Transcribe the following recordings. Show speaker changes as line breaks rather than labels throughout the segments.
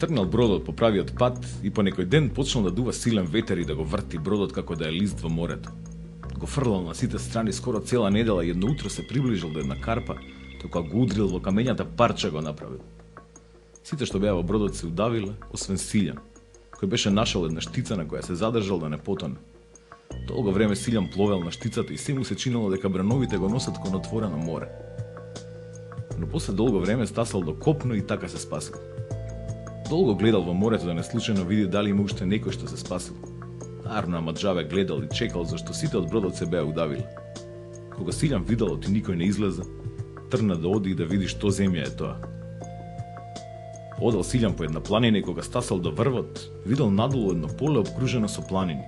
Тргнал бродот по правиот пат и по некој ден почнал да дува силен ветер и да го врти бродот како да е лист во морето. Го фрлал на сите страни скоро цела недела и едно утро се приближил до една карпа, тока го удрил во камењата парче го направил. Сите што беа во бродот се удавиле, освен Силјан, кој беше нашол една штица на која се задржал да не потоне. Долго време Силјан пловел на штицата и се му се чинело дека брановите го носат кон отворено море. Но после долго време стасал до копно и така се спасил. Долго гледал во морето да не случајно види дали има уште некој што се спасил. Арно амаджаве гледал и чекал зашто сите од бродот се беа удавили. Кога Силјан видел оти никој не излезе, тргна да оди и да види што земја е тоа. Одел Силјан по една планина и кога стасал до врвот, видел надолу едно поле обкружено со планини.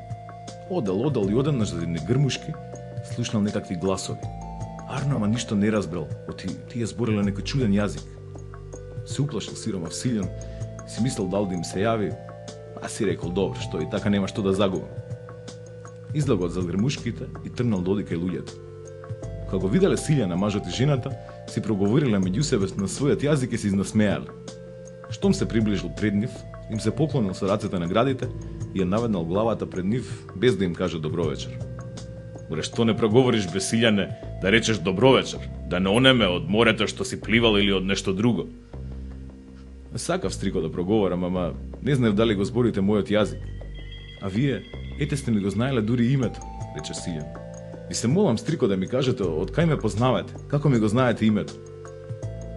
Одел и одеднаш за едни грмушки слушнал некакви гласови. Арно ама ништо не разбрал, оти тие збореле некој чуден јазик. Се уплашил сиромав Силјан, си мислел дал да им се јави, а си рекол добро, што и така нема што да загубам. Излегол за грмушките и тргнал да оди кај луѓето. Кога го виделе Силјана, мажот и жената, си проговориле меѓу себе на својот јазик и се изнасмеале. Штом се приближил пред нив, им се поклонил со рацете на градите и ја наведнал главата пред нив без да им каже добровечер. Боре, што не проговориш бе Силјане да речеш добровечер, да не онеме од морето што си пливал или од нешто друго? Сакав стрико да проговорам, ама не знаев дали го зборите мојот јазик. А вие, ете сте ми го знаеле дури името, рече Силјан. Ви се молам стрико да ми кажете од кај ме познавате, како ми го знаете името.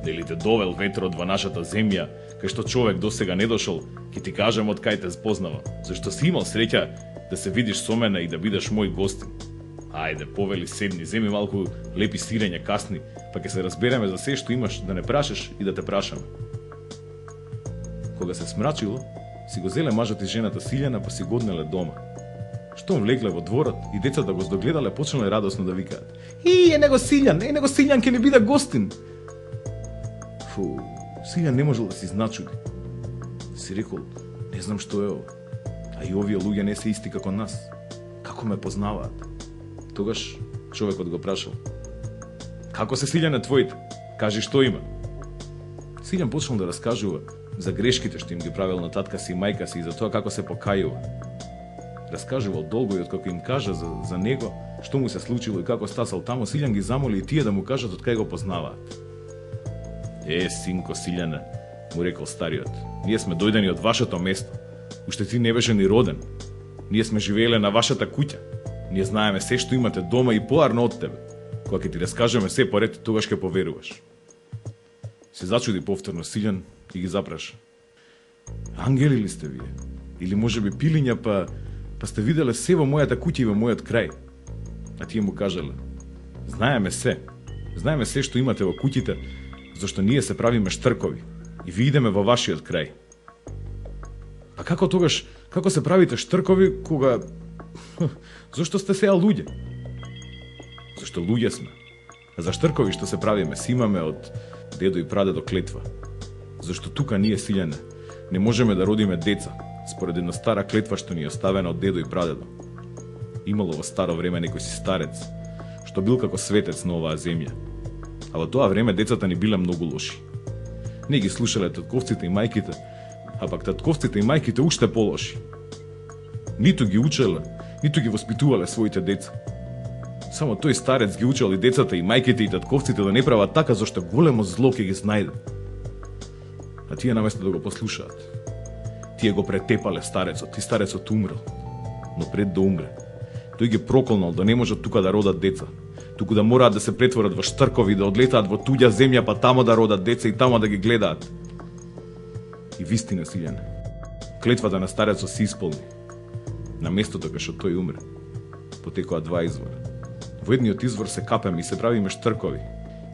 Дали те довел ветрот во нашата земја, кај што човек досега не дошол, ќе ти кажам од кај те спознава, зашто си имал среќа да се видиш со мене и да бидеш мој гостин. Ајде, повели седни, земи малку лепи сирење касни, па ќе се разбереме за се што имаш да не прашаш и да те прашаме. Кога се смрачило, си го зеле мажот и жената Силјана па си го однеле дома. Штом влегле во дворот и децата го здогледале, почнале радосно да викаат: Е него Силјан ќе ни биде гостин. Фу, Силјан не можел да си значуди. Си рекол, не знам што е ова. А и овие луѓе не се исти како нас. Како ме познаваат? Тогаш човекот го прашал: Како се Силјане твоите? Кажи што има. Силјан почнал да раскажува за грешките што им ги правил на татка си и мајка си и за тоа како се покајува. Раскажувал долго и откако им кажа за него, што му се случило и како стасал таму, Силјан ги замоли и тие да му кажат од кај го познаваат. Синко Силјане, му рекол стариот, ние сме дојдени од вашето место. Уште ти не беше ни роден. Ние сме живееле на вашата куќа. Ние знаеме се што имате дома и поарно од тебе. Кога ќе ти раскажеме се поред, тогаш ќе поверуваш. Се зачуди повторно Силјан и ги запраша: Ангели ли сте вие? Или можеби пилиња, па сте виделе се во мојата куќа и во мојот крај? А тие му кажале: Знаеме се што имате во куќите, зашто ние се правиме штркови и ви идеме во вашиот крај. А како се правите штркови кога... Зошто сте сеа луѓе? Зашто луѓе сме. А за штркови што се правиме, си имаме од дедо и прадедо клетва. Зашто тука ние, Силјане, не можеме да родиме деца, според една стара клетва што ни е оставена од дедо и прадедо. Имало во старо време некој си старец, што бил како светец на оваа земја. А во тоа време децата ни биле многу лоши. Не ги слушале татковците и мајките, а пак татковците и мајките уште полоши. Ниту ги учеле, ниту ги воспитувале своите деца. Само тој старец ги учел и децата и мајките и татковците да не прават така, зашто големо зло ќе ги снајде. А тие наместо да го послушаат, тие го претепале старецот и старецот умрел. Но пред да умре, тој ги проколнал да не можат тука да родат деца, туку да мораат да се претворат во штркови, да одлетаат во туѓа земја, па тамо да родат деца и тамо да ги гледаат. И вистина, Силјане, клетвата на старецот се исполни. На местото кај што тој умре, потекоа два извора. Во едниот извор се капеме и се правиме штркови.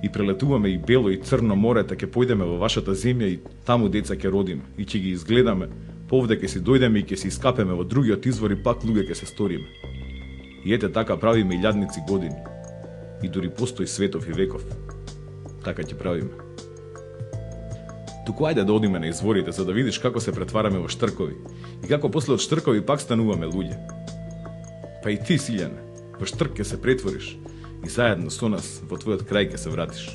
И прелетуваме и бело и црно морето, ќе појдеме во вашата земја и таму деца ќе родиме и ќе ги изгледаме. Повде ќе си дојдеме и ќе се искапеме во другиот извор и пак луѓе ќе се сториме. И ете така правиме илјадници години. И дури постои светов и веков. Така ќе правиме. Туку ајде да одиме на изворите за да видиш како се претвараме во штркови и како после од штркови пак стануваме луѓе. Па и ти, Силјане, во штрк ќе се претвориш и заедно со нас во твојот крај ќе се вратиш.